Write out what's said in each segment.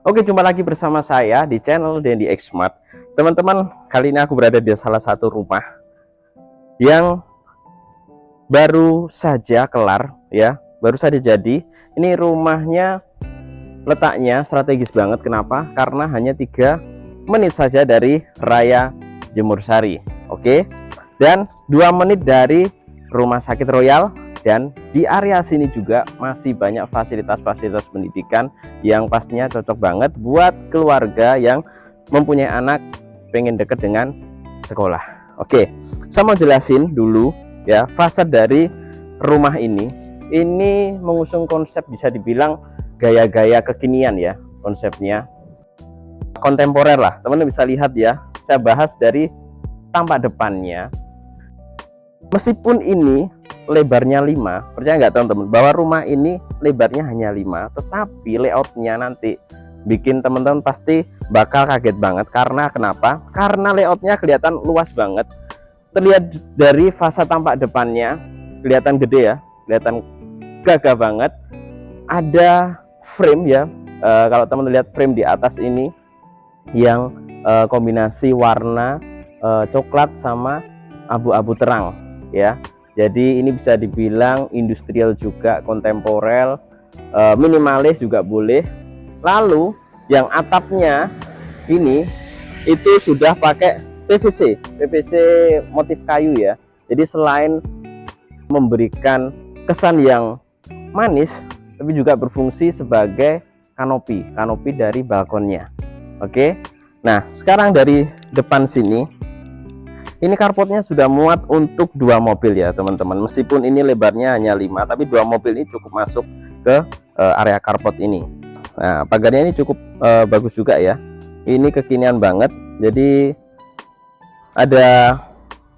Oke, jumpa lagi bersama saya di channel Dendi Xmart. Teman-teman, kali ini aku berada di salah satu rumah yang baru saja kelar ya, baru saja jadi. Ini rumahnya letaknya strategis banget. Kenapa? Karena hanya 3 menit saja dari Raya Jemur Sari. Oke. Dan 2 menit dari Rumah Sakit Royal. Dan di area sini juga masih banyak fasilitas-fasilitas pendidikan yang pastinya cocok banget buat keluarga yang mempunyai anak pengen deket dengan sekolah. Oke, saya mau jelasin dulu ya fasad dari rumah ini. Ini mengusung konsep bisa dibilang gaya-gaya kekinian ya, konsepnya kontemporer lah. Teman-teman bisa lihat ya, saya bahas dari tampak depannya. Meskipun ini lebarnya 5, percaya nggak teman-teman bahwa rumah ini lebarnya hanya 5, tetapi layoutnya nanti bikin teman-teman pasti bakal kaget banget. Karena kenapa? Karena layoutnya kelihatan luas banget. Terlihat dari fasad tampak depannya kelihatan gede ya, kelihatan gagah banget. Ada frame ya, kalau teman-teman lihat frame di atas ini yang kombinasi warna coklat sama abu-abu terang ya. Jadi ini bisa dibilang industrial juga, kontemporer, minimalis juga boleh. Lalu yang atapnya ini itu sudah pakai PVC motif kayu ya. Jadi selain memberikan kesan yang manis, tapi juga berfungsi sebagai kanopi dari balkonnya. Oke. Nah, sekarang dari depan sini ini carportnya sudah muat untuk 2 mobil ya teman-teman. Meskipun ini lebarnya hanya 5, tapi 2 mobil ini cukup masuk ke area carport ini. Nah, pagarnya ini cukup bagus juga ya. Ini kekinian banget. Jadi ada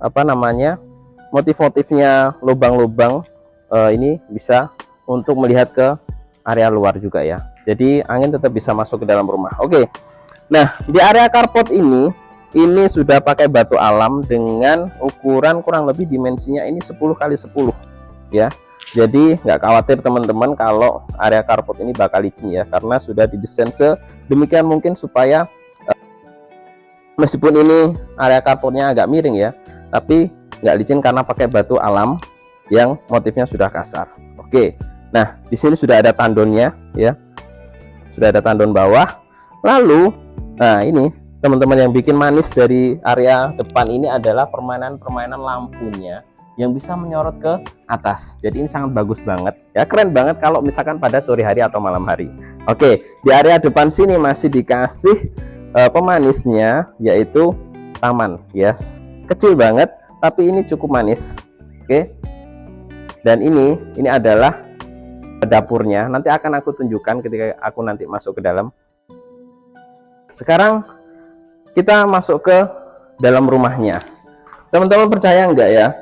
apa namanya, motif-motifnya lubang-lubang. Ini bisa untuk melihat ke area luar juga ya. Jadi angin tetap bisa masuk ke dalam rumah. Oke. Nah, di area carport ini sudah pakai batu alam dengan ukuran kurang lebih dimensinya ini 10x10 ya. Jadi nggak khawatir teman-teman kalau area carport ini bakal licin ya, karena sudah didesain sedemikian mungkin supaya meskipun ini area carportnya agak miring ya, tapi nggak licin karena pakai batu alam yang motifnya sudah kasar. Oke. Nah, di sini sudah ada tandonnya ya. Sudah ada tandon bawah. Lalu nah ini teman-teman yang bikin manis dari area depan ini adalah permainan lampunya yang bisa menyorot ke atas. Jadi ini sangat bagus banget ya, keren banget kalau misalkan pada sore hari atau malam hari. Oke, di area depan sini masih dikasih pemanisnya, yaitu taman ya. Kecil banget tapi ini cukup manis. Oke. Dan ini adalah dapurnya. Nanti akan aku tunjukkan ketika aku nanti masuk ke dalam. Sekarang kita masuk ke dalam rumahnya. Teman-teman percaya enggak ya,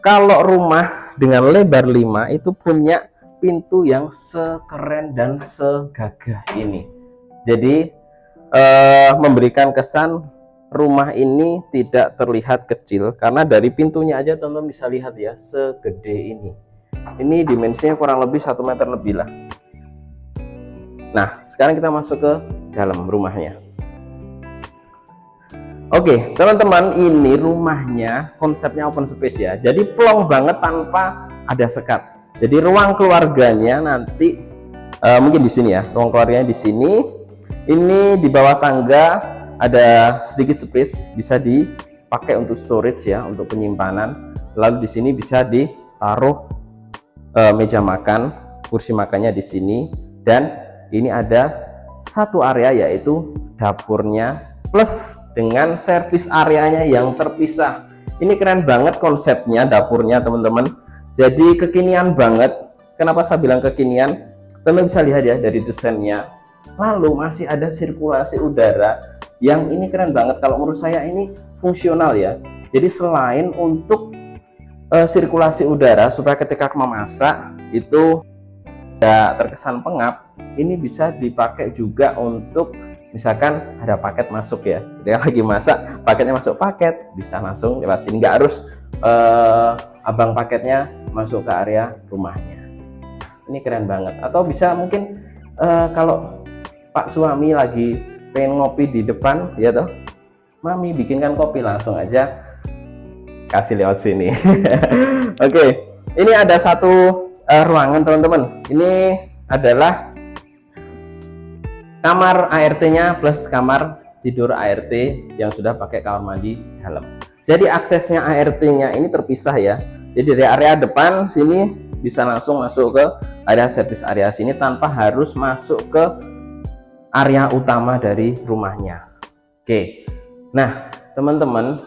kalau rumah dengan lebar 5 itu punya pintu yang sekeren dan segagah ini. Jadi memberikan kesan rumah ini tidak terlihat kecil, karena dari pintunya aja teman-teman bisa lihat ya, segede ini. Ini dimensinya kurang lebih 1 meter lebih lah. Nah, sekarang kita masuk ke dalam rumahnya. Oke, teman-teman, ini rumahnya konsepnya open space ya. Jadi plong banget tanpa ada sekat. Jadi ruang keluarganya nanti mungkin di sini ya. Ruang keluarganya di sini. Ini di bawah tangga ada sedikit space, bisa dipakai untuk storage ya, untuk penyimpanan. Lalu di sini bisa ditaruh meja makan, kursi makannya di sini. Dan ini ada satu area yaitu dapurnya plus dengan servis areanya yang terpisah. Ini keren banget konsepnya dapurnya teman-teman. Jadi kekinian banget. Kenapa saya bilang kekinian? Teman bisa lihat ya dari desainnya. Lalu masih ada sirkulasi udara yang ini keren banget. Kalau menurut saya ini fungsional ya. Jadi selain untuk sirkulasi udara supaya ketika memasak itu tidak terkesan pengap, ini bisa dipakai juga untuk misalkan ada paket masuk ya, ketika lagi masak paketnya masuk paket, bisa langsung lewat sini, nggak harus abang paketnya masuk ke area rumahnya. Ini keren banget. Atau bisa mungkin kalau Pak suami lagi pengen ngopi di depan, ya toh, mami bikinkan kopi, langsung aja kasih lewat sini. Oke, ini ada satu ruangan teman-teman. Ini adalah kamar ART-nya plus kamar tidur ART yang sudah pakai kamar mandi dalam. Jadi aksesnya ART-nya ini terpisah ya. Jadi dari area depan sini bisa langsung masuk ke area service area sini tanpa harus masuk ke area utama dari rumahnya. Oke, nah teman-teman,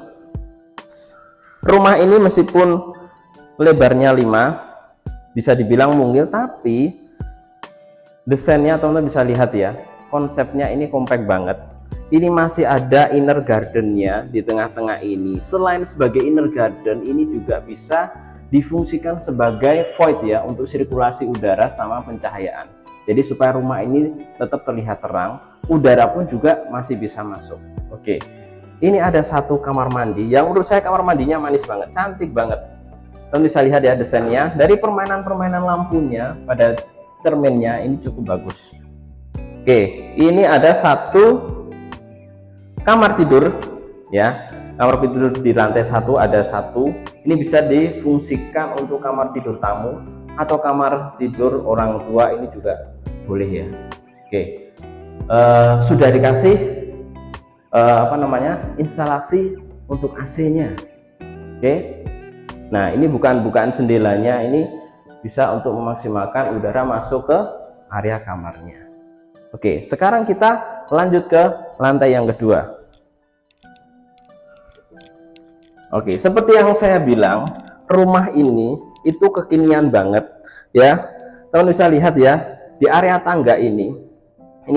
rumah ini meskipun lebarnya 5, bisa dibilang mungil, tapi desainnya teman-teman bisa lihat ya, konsepnya ini compact banget. Ini masih ada inner gardennya di tengah-tengah ini. Selain sebagai inner garden, ini juga bisa difungsikan sebagai void ya, untuk sirkulasi udara sama pencahayaan. Jadi supaya rumah ini tetap terlihat terang, udara pun juga masih bisa masuk. Oke, ini ada satu kamar mandi yang menurut saya kamar mandinya manis banget, cantik banget. Teman bisa lihat ya desainnya, dari permainan-permainan lampunya pada cerminnya ini cukup bagus. Oke, ini ada satu kamar tidur ya, kamar tidur di lantai 1 ada satu. Ini bisa difungsikan untuk kamar tidur tamu atau kamar tidur orang tua, ini juga boleh ya. Oke, sudah dikasih instalasi untuk AC-nya. Oke, nah ini bukan jendelanya, ini bisa untuk memaksimalkan udara masuk ke area kamarnya. Oke, sekarang kita lanjut ke lantai yang kedua. Oke, seperti yang saya bilang, rumah ini itu kekinian banget ya. Teman bisa lihat ya, di area tangga ini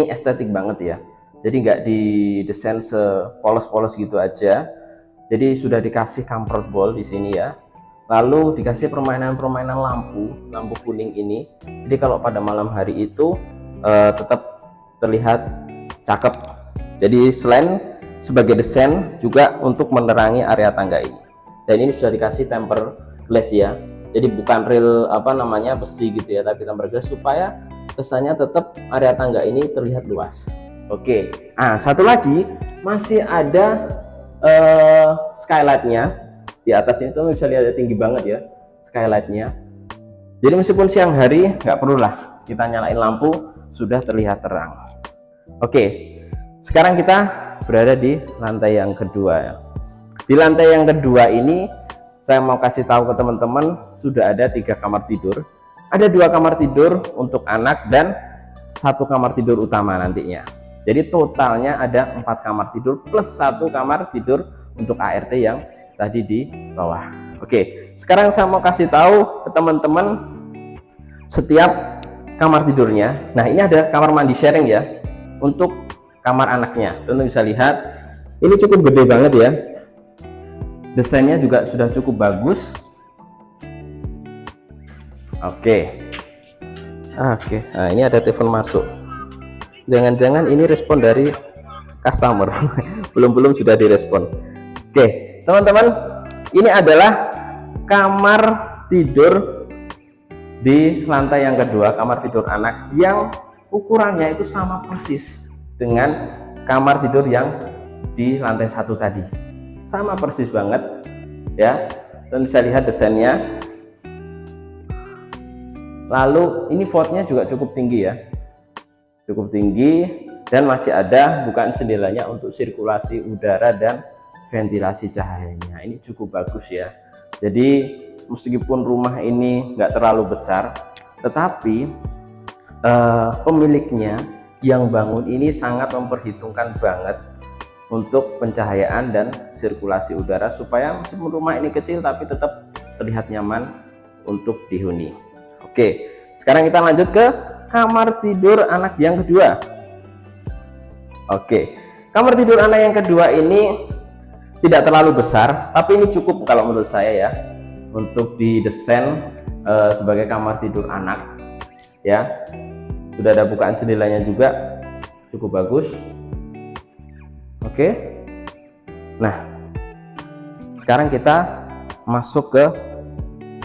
estetik banget ya. Jadi nggak didesain sepolos-polos gitu aja. Jadi sudah dikasih comfort ball di sini ya. Lalu dikasih permainan-permainan lampu kuning ini. Jadi kalau pada malam hari itu tetap terlihat cakep. Jadi selain sebagai desain juga untuk menerangi area tangga ini. Dan ini sudah dikasih tempered glass ya. Jadi bukan real besi gitu ya, tapi tempered glass supaya kesannya tetap area tangga ini terlihat luas. Oke. Nah, satu lagi masih ada skylightnya di atas ini. Tuh bisa lihat tinggi banget ya skylightnya. Jadi meskipun siang hari nggak perlulah kita nyalain lampu, sudah terlihat terang. Oke, sekarang kita berada di lantai yang kedua ya. Di lantai yang kedua ini saya mau kasih tahu ke teman-teman, sudah ada 3 kamar tidur. Ada 2 kamar tidur untuk anak dan 1 kamar tidur utama nantinya. Jadi totalnya ada 4 kamar tidur plus 1 kamar tidur untuk ART yang tadi di bawah. Oke, sekarang saya mau kasih tahu ke teman-teman setiap kamar tidurnya. Nah, ini ada kamar mandi sharing ya untuk kamar anaknya. Teman-teman bisa lihat ini cukup gede banget ya, desainnya juga sudah cukup bagus. Oke, nah ini ada telepon masuk, jangan-jangan ini respon dari customer. belum sudah direspon. Oke teman-teman, ini adalah kamar tidur di lantai yang kedua, kamar tidur anak yang ukurannya itu sama persis dengan kamar tidur yang di lantai 1 tadi, sama persis banget ya. Dan bisa lihat desainnya. Lalu ini fontnya juga cukup tinggi ya, cukup tinggi, dan masih ada bukaan jendelanya untuk sirkulasi udara dan ventilasi cahayanya. Ini cukup bagus ya. Jadi meskipun rumah ini nggak terlalu besar, tetapi pemiliknya yang bangun ini sangat memperhitungkan banget untuk pencahayaan dan sirkulasi udara, supaya meskipun rumah ini kecil tapi tetap terlihat nyaman untuk dihuni. Oke, sekarang kita lanjut ke kamar tidur anak yang kedua. Oke, kamar tidur anak yang kedua ini tidak terlalu besar, tapi ini cukup kalau menurut saya ya untuk didesain sebagai kamar tidur anak ya. Sudah ada bukaan jendelanya juga, cukup bagus. Oke, nah sekarang kita masuk ke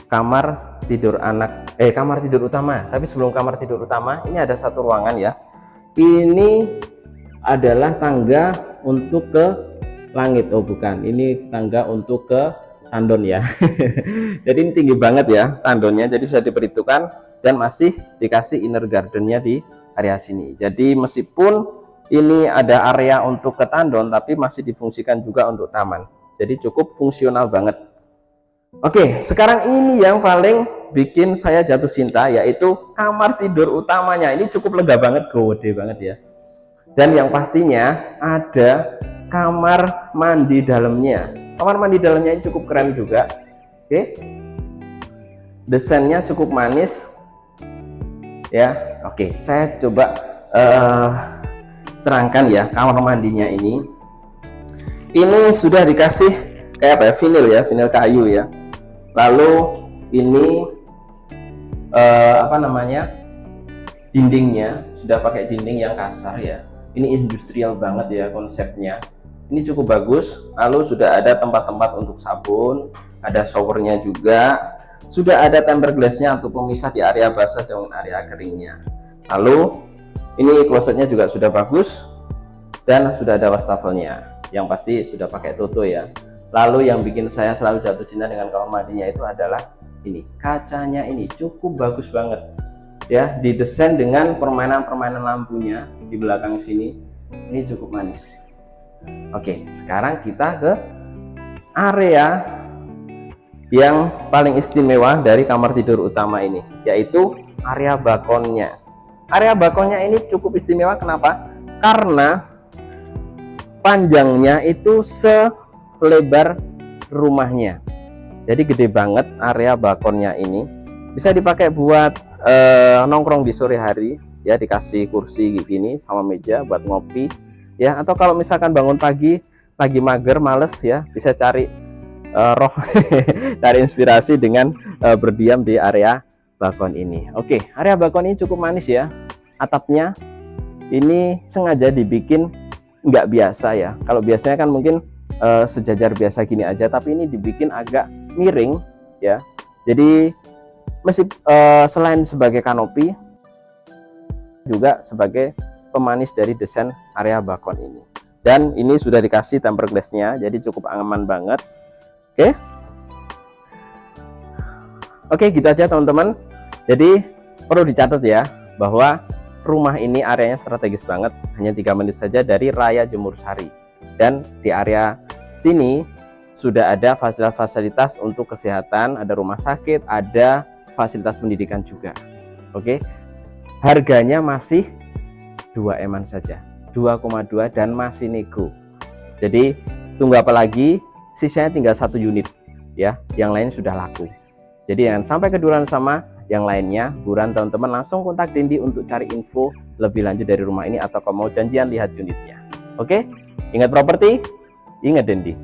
kamar tidur anak, kamar tidur utama. Tapi sebelum kamar tidur utama, ini ada satu ruangan ya. ini adalah tangga untuk ke langit. Oh bukan, ini tangga untuk ke tandon ya. Jadi ini tinggi banget ya tandonnya, jadi sudah diperhitungkan dan masih dikasih inner gardennya di area sini. Jadi meskipun ini ada area untuk ke tandon, tapi masih difungsikan juga untuk taman. Jadi cukup fungsional banget. Oke, sekarang ini yang paling bikin saya jatuh cinta, yaitu kamar tidur utamanya. Ini cukup lega banget, gede banget ya. Dan yang pastinya ada kamar mandi dalamnya. Kamar mandi dalamnya ini cukup keren juga. Oke, desainnya cukup manis ya. Oke, saya coba terangkan ya kamar mandinya ini. Ini sudah dikasih kayak apa ya, vinil ya, vinil kayu ya. Lalu ini apa namanya, dindingnya sudah pakai dinding yang kasar ya. Ini industrial banget ya konsepnya. Ini cukup bagus. Lalu sudah ada tempat-tempat untuk sabun, ada showernya juga. Sudah ada tempered glassnya untuk pemisah di area basah dengan area keringnya. Lalu ini klosetnya juga sudah bagus dan sudah ada wastafelnya. Yang pasti sudah pakai toto ya. Lalu yang bikin saya selalu jatuh cinta dengan kamar mandinya itu adalah ini, kacanya ini cukup bagus banget ya, didesain dengan permainan-permainan lampunya di belakang sini. Ini cukup manis. Oke, sekarang kita ke area yang paling istimewa dari kamar tidur utama ini, yaitu area balkonnya. Area balkonnya ini cukup istimewa, kenapa? Karena panjangnya itu selebar rumahnya. Jadi gede banget area balkonnya ini. Bisa dipakai buat nongkrong di sore hari ya, dikasih kursi gini sama meja buat ngopi ya, atau kalau misalkan bangun pagi lagi mager males ya, bisa cari roh cari inspirasi dengan berdiam di area balkon ini. Oke, area balkon ini cukup manis ya. Atapnya ini sengaja dibikin nggak biasa ya. Kalau biasanya kan mungkin sejajar biasa gini aja, tapi ini dibikin agak miring ya. Jadi selain sebagai kanopi, juga sebagai pemanis dari desain area balkon ini. Dan ini sudah dikasih tempered glassnya, jadi cukup aman banget. Oke, gitu aja teman-teman. Jadi perlu dicatat ya, bahwa rumah ini areanya strategis banget, hanya 3 menit saja dari Raya Jemur Sari. Dan di area sini sudah ada fasilitas-fasilitas untuk kesehatan, ada rumah sakit, ada fasilitas pendidikan juga. Oke, harganya masih 2 M saja, 2,2 dan masih nego. Jadi tunggu apa lagi, sisanya tinggal 1 unit ya, yang lain sudah laku. Jadi jangan sampai keduluan sama yang lainnya. Buruan teman-teman langsung kontak Dendi untuk cari info lebih lanjut dari rumah ini, atau kalau mau janjian lihat unitnya. Oke, ingat properti, ingat Dendi.